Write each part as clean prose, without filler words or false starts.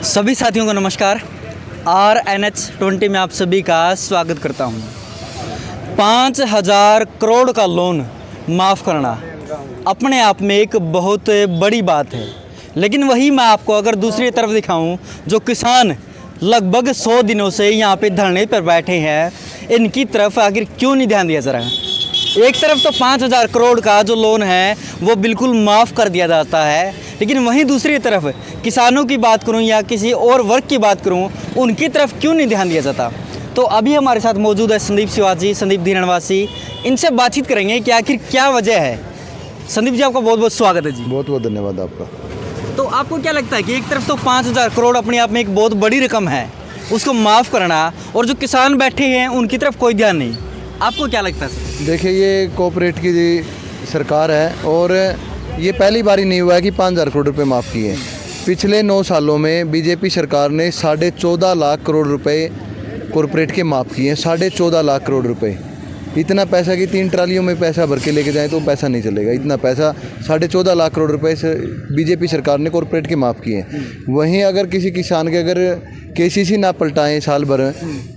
सभी साथियों को नमस्कार। RNH20 में आप सभी का स्वागत करता हूं। 5,000 करोड़ का लोन माफ़ करना अपने आप में एक बहुत बड़ी बात है, लेकिन वही मैं आपको अगर दूसरी तरफ दिखाऊं, जो किसान लगभग 100 दिनों से यहाँ पे धरने पर बैठे हैं, इनकी तरफ आखिर क्यों नहीं ध्यान दिया जा रहा है। एक तरफ तो 5,000 करोड़ का जो लोन है वो बिल्कुल माफ़ कर दिया जाता है, लेकिन वहीं दूसरी तरफ किसानों की बात करूं या किसी और वर्ग की बात करूं, उनकी तरफ क्यों नहीं ध्यान दिया जाता। तो अभी हमारे साथ मौजूद है संदीप शिवाजी, संदीप धीरणवासी। इनसे बातचीत करेंगे कि आखिर क्या वजह है। संदीप जी, आपका बहुत बहुत स्वागत है जी। बहुत बहुत धन्यवाद आपका। तो आपको क्या लगता है कि एक तरफ तो 5,000 करोड़ अपने आप में एक बहुत बड़ी रकम है, उसको माफ़ करना, और जो किसान बैठे हैं उनकी तरफ कोई ध्यान नहीं, आपको क्या लगता है सर? देखिए, ये कोऑपरेट की सरकार है और ये पहली बारी नहीं हुआ है कि 5,000 करोड़ रुपए माफ़ किए हैं। पिछले 9 सालों में बीजेपी सरकार ने 14.5 लाख करोड़ रुपए कॉरपोरेट के माफ़ किए हैं। 14.5 लाख करोड़ रुपए, इतना पैसा कि 3 ट्रालियों में पैसा भर के लेके जाएं तो पैसा नहीं चलेगा। इतना पैसा 14.5 लाख करोड़ रुपए से बीजेपी सरकार ने कॉरपोरेट के माफ़ किए हैं। वहीं अगर किसी किसान के अगर केसीसी ना पलटाएं साल भर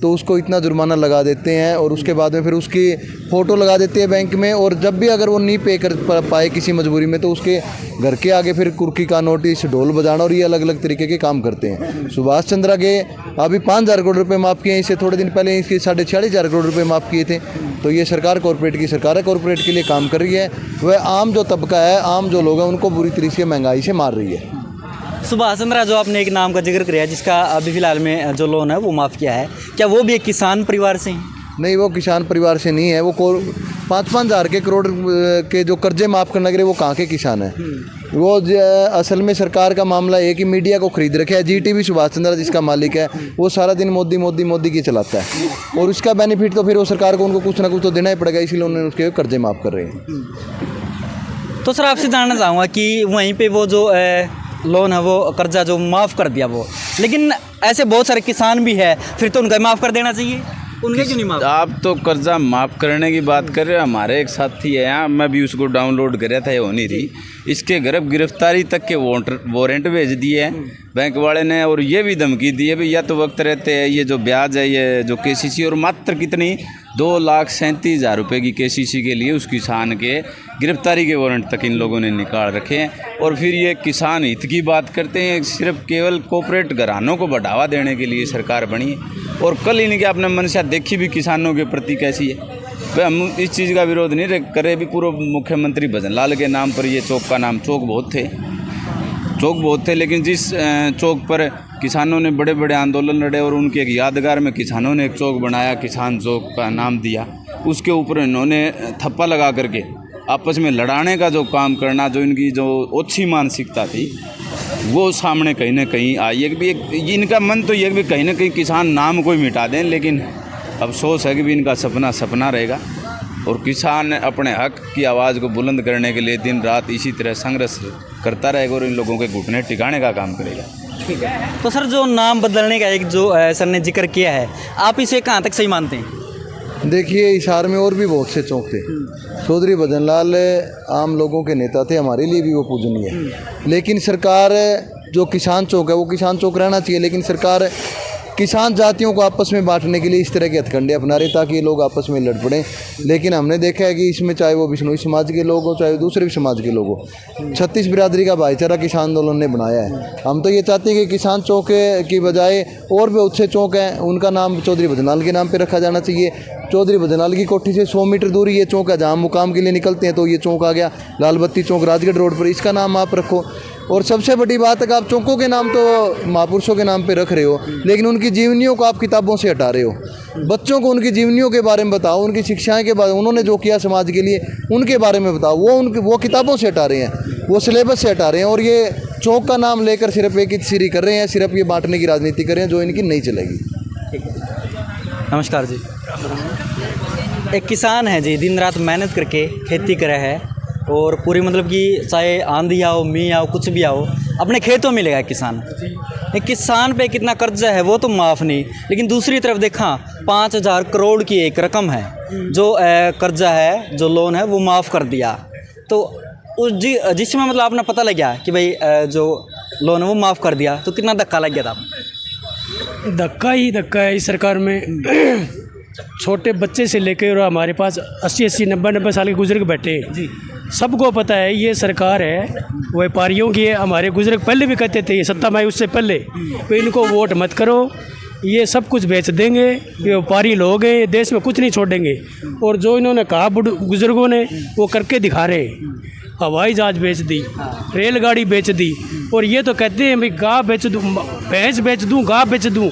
तो उसको इतना जुर्माना लगा देते हैं और उसके बाद में फिर उसकी फ़ोटो लगा देते हैं बैंक में, और जब भी अगर वो नहीं पे कर पाए किसी मजबूरी में तो उसके घर के आगे फिर कुर्की का नोटिस, ढोल बजाना और ये अलग अलग तरीके के काम करते हैं। सुभाष चंद्रा के अभी 5,000 करोड़ रुपए माफ़ किए हैं, इससे थोड़े दिन पहले इसके 46,500 करोड़ रुपए माफ़ किए थे। तो ये सरकार कॉरपोरेट की सरकार है, कॉरपोरेट के लिए काम कर रही है। वह आम जो तबका है, आम जो लोग हैं, उनको बुरी तरीके से महंगाई से मार रही है। सुभाष चंद्रा, जो आपने एक नाम का जिक्र किया जिसका अभी फिलहाल में जो लोन है वो माफ़ किया है, क्या वो भी एक किसान परिवार से हैं? नहीं, वो किसान परिवार से नहीं है। वो 5-5 हज़ार के करोड़ के जो कर्जे माफ़ करने के लिए वो कहाँ के किसान हैं। वो असल में सरकार का मामला है कि मीडिया को खरीद रखे है। GTV सुभाष चंद्रा जिसका मालिक है, वो सारा दिन मोदी मोदी मोदी की चलाता है, और उसका बेनिफिट तो फिर वो सरकार को उनको कुछ ना कुछ तो देना ही पड़ेगा, इसीलिए उन्होंने उसके कर्जे माफ़ कर रहे हैं। तो सर, आपसे जानना चाहूँगा कि वहीं पे वो जो लोन है, वो कर्जा जो माफ़ कर दिया वो, लेकिन ऐसे बहुत सारे किसान भी है, फिर तो उनका माफ़ कर देना चाहिए, उनके क्यों नहीं माफ़? आप तो कर्जा माफ़ करने की बात कर रहे हो। हमारे एक साथी है यहाँ, मैं भी उसको डाउनलोड कर रहा था, ये हो नहीं रही। इसके गिरफ्तारी तक के वारंट भेज दिए हैं बैंक वाले ने, और ये भी धमकी दी है भी या तो वक्त रहते हैं ये जो ब्याज है, ये जो KCC, और मात्र कितनी 2,37,000 रुपये की KCC के लिए उस किसान के गिरफ्तारी के वारंट तक इन लोगों ने निकाल रखे हैं। और फिर ये किसान हित की बात करते हैं। सिर्फ केवल कॉर्पोरेट घरानों को बढ़ावा देने के लिए सरकार बनी है, और कल इनके अपने मंशा देखी भी किसानों के प्रति कैसी है। भाई, हम इस चीज़ का विरोध नहीं करे भी। पूर्व मुख्यमंत्री भजन लाल के नाम पर ये चौक का नाम, चौक बहुत थे, लेकिन जिस चौक पर किसानों ने बड़े बड़े आंदोलन लड़े और उनके एक यादगार में किसानों ने एक चौक बनाया, किसान चौक का नाम दिया, उसके ऊपर इन्होंने थप्पा लगा करके आपस में लड़ाने का जो काम करना, जो इनकी जो ओछी मानसिकता थी, वो सामने कहीं ना कहीं आई है। कि इनका मन तो ये भी कहीं ना कहीं किसान नाम को ही मिटा दें, लेकिन अफसोस है कि भी इनका सपना रहेगा, और किसान अपने हक की आवाज़ को बुलंद करने के लिए दिन रात इसी तरह संघर्ष करता रहेगा और इन लोगों के घुटने टिकाने का काम करेगा। ठीक है। तो सर, जो नाम बदलने का एक जो सर ने जिक्र किया है, आप इसे कहाँ तक सही मानते हैं? देखिए, हिसार में और भी बहुत से चौक थे। चौधरी भजन लाल आम लोगों के नेता थे, हमारे लिए भी वो पूजनीय है। लेकिन सरकार जो किसान चौक है वो किसान चौक रहना चाहिए, लेकिन सरकार किसान जातियों को आपस में बांटने के लिए इस तरह के हथकंडे अपना रहे ताकि ये लोग आपस में लड़ पड़ें। लेकिन हमने देखा है कि इसमें चाहे वो बिश्नोई समाज के लोग हो, चाहे दूसरे भी समाज के लोग हो, 36 बिरादरी का भाईचारा किसान आंदोलन ने बनाया है। हम तो ये चाहते हैं कि किसान चौक की बजाय और भी बहुत से चौक हैं, उनका नाम चौधरी भजन लाल के नाम पर रखा जाना चाहिए। चौधरी भजन लाल की कोठी से 100 मीटर दूर ये चौक है, जहाँ मुकाम के लिए निकलते हैं, तो ये चौक आ गया लाल बत्ती चौक राजगढ़ रोड पर, इसका नाम आप रखो। और सबसे बड़ी बात है कि आप चौकों के नाम तो महापुरुषों के नाम पे रख रहे हो, लेकिन उनकी जीवनियों को आप किताबों से हटा रहे हो। बच्चों को उनकी जीवनियों के बारे में बताओ, उनकी शिक्षाएं के बारे में, उन्होंने जो किया समाज के लिए उनके बारे में बताओ। वो किताबों से हटा रहे हैं, वो सिलेबस से हटा रहे हैं, और ये चौक का नाम लेकर सिर्फ एक ही सीरी कर रहे हैं, सिर्फ ये बांटने की राजनीति कर रहे हैं जो इनकी नहीं चलेगी। नमस्कार जी। एक किसान है जी, दिन रात मेहनत करके खेती करे है, और पूरी मतलब कि चाहे आंधी आओ, मीह आओ, कुछ भी आओ, अपने खेतों में लगा किसान। एक किसान पे कितना कर्जा है वो तो माफ़ नहीं, लेकिन दूसरी तरफ देखा 5,000 करोड़ की एक रकम है जो कर्जा है, जो लोन है वो माफ़ कर दिया। तो जिसमें मतलब आपने पता लग गया कि भाई जो लोन वो माफ़ कर दिया, तो कितना धक्का लग गया था आपको? धक्का ही धक्का है इस सरकार में। छोटे बच्चे से लेकर और हमारे पास 80-80, 90-90 साल के बुजुर्ग बैठे हैं जी। सबको पता है ये सरकार है व्यापारियों की है। हमारे बुजुर्ग पहले भी कहते थे, ये सत्ता में उससे पहले, तो इनको वोट मत करो, ये सब कुछ बेच देंगे, ये व्यापारी लोग हैं, ये देश में कुछ नहीं छोड़ेंगे। और जो इन्होंने कहा बुजुर्गों ने, वो करके दिखा रहे हैं। हवाई जहाज बेच दी, रेलगाड़ी बेच दी, और ये तो कहते हैं भाई गाय बेच दूँ, भैंस बेच दूँ, गाय बेच दूँ,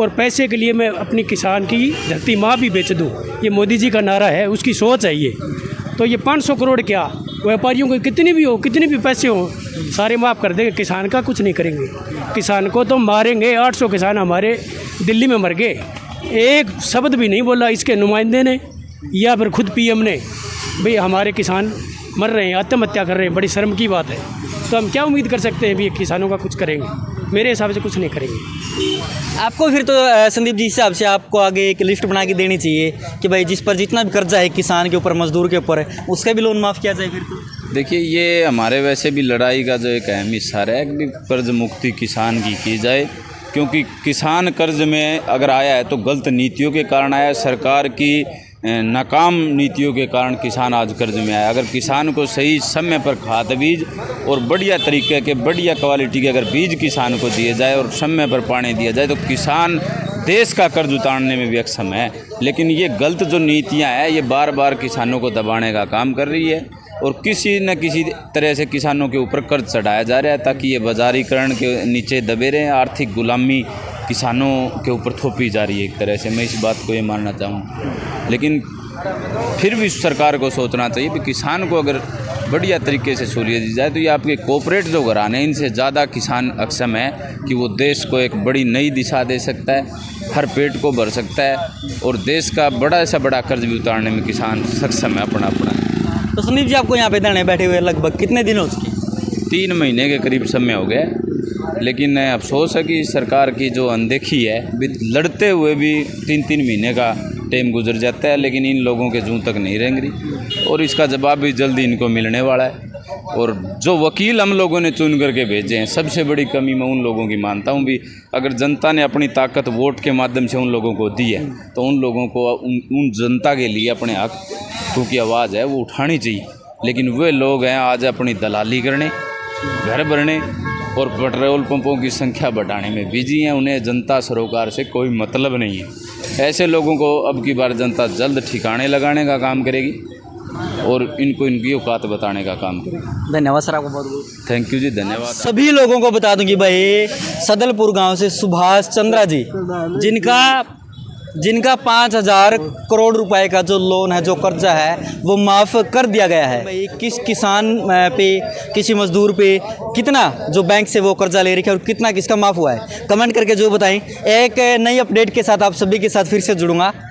और पैसे के लिए मैं अपनी किसान की धरती माँ भी बेच दूँ। ये मोदी जी का नारा है, उसकी सोच है ये। तो ये 500 करोड़ क्या, व्यापारियों को कितनी भी हो, कितने भी पैसे हो, सारे माफ़ कर देंगे, किसान का कुछ नहीं करेंगे। किसान को तो मारेंगे। 800 किसान हमारे दिल्ली में मर गए, एक शब्द भी नहीं बोला इसके नुमाइंदे ने या फिर खुद पीएम ने, भाई हमारे किसान मर रहे हैं, आत्महत्या कर रहे हैं। बड़ी शर्म की बात है। तो हम क्या उम्मीद कर सकते हैं भी किसानों का कुछ करेंगे? मेरे हिसाब से कुछ नहीं करेंगे। आपको फिर तो संदीप जी हिसाब से आपको आगे एक लिस्ट बना के देनी चाहिए कि भाई जिस पर जितना भी कर्जा है किसान के ऊपर, मजदूर के ऊपर है, उसका भी लोन माफ़ किया जाए फिर तो। देखिए, ये हमारे वैसे भी लड़ाई का जो एक अहम हिस्सा है कि कर्ज मुक्ति किसान की जाए, क्योंकि किसान कर्ज में अगर आया है तो गलत नीतियों के कारण आया है, सरकार की नाकाम नीतियों के कारण किसान आज कर्ज में आया। अगर किसान को सही समय पर खाद बीज और बढ़िया तरीके के, बढ़िया क्वालिटी के अगर बीज किसान को दिए जाए और समय पर पानी दिया जाए, तो किसान देश का कर्ज उतारने में भी अक्षम है। लेकिन ये गलत जो नीतियां हैं, ये बार बार किसानों को दबाने का काम कर रही है, और किसी न किसी तरह से किसानों के ऊपर कर्ज चढ़ाया जा रहा है, ताकि ये बाजारीकरण के नीचे दबे रहें। आर्थिक गुलामी किसानों के ऊपर थोपी जा रही है एक तरह से, मैं इस बात को ये मानना चाहूँ। लेकिन फिर भी सरकार को सोचना चाहिए कि किसान को अगर बढ़िया तरीके से सहूलियत दी जाए, तो ये आपके कॉर्पोरेट जो घराने हैं, इनसे ज़्यादा किसान अक्षम है कि वो देश को एक बड़ी नई दिशा दे सकता है, हर पेट को भर सकता है, और देश का बड़ा से बड़ा कर्ज भी उतारने में किसान सक्षम है अपना। तो संदीप जी, आपको यहाँ पे धरने बैठे हुए लगभग कितने दिन हो चुके? 3 महीने के करीब समय हो गए। लेकिन अफसोस है कि सरकार की जो अनदेखी है, लड़ते हुए भी 3-3 महीने का टाइम गुजर जाता है, लेकिन इन लोगों के जूं तक नहीं रेंग रही, और इसका जवाब भी जल्दी इनको मिलने वाला है। और जो वकील हम लोगों ने चुन करके भेजे हैं, सबसे बड़ी कमी मैं उन लोगों की मानता हूं भी, अगर जनता ने अपनी ताकत वोट के माध्यम से उन लोगों को दी है, तो उन लोगों को उन जनता के लिए अपने हक की आवाज़ है वो उठानी चाहिए। लेकिन वे लोग हैं आज अपनी दलाली करने, घर भरने और पेट्रोल पंपों की संख्या बढ़ाने में बिजी हैं। उन्हें जनता सरोकार से कोई मतलब नहीं है। ऐसे लोगों को अब की बार जनता जल्द ठिकाने लगाने का काम करेगी और इनको इनकी औकात बताने का काम करेगी। धन्यवाद सर, आपको बहुत बहुत थैंक यू जी, धन्यवाद। सभी लोगों को बता दूं कि भाई सदलपुर गांव से सुभाष चंद्रा जी, जिनका 5,000 करोड़ रुपए का जो लोन है, जो कर्जा है, वो माफ़ कर दिया गया है। भाई किस किसान पे, किसी मजदूर पे कितना जो बैंक से वो कर्जा ले रखा है और कितना किसका माफ़ हुआ है, कमेंट करके जो बताएं। एक नई अपडेट के साथ आप सभी के साथ फिर से जुड़ूंगा।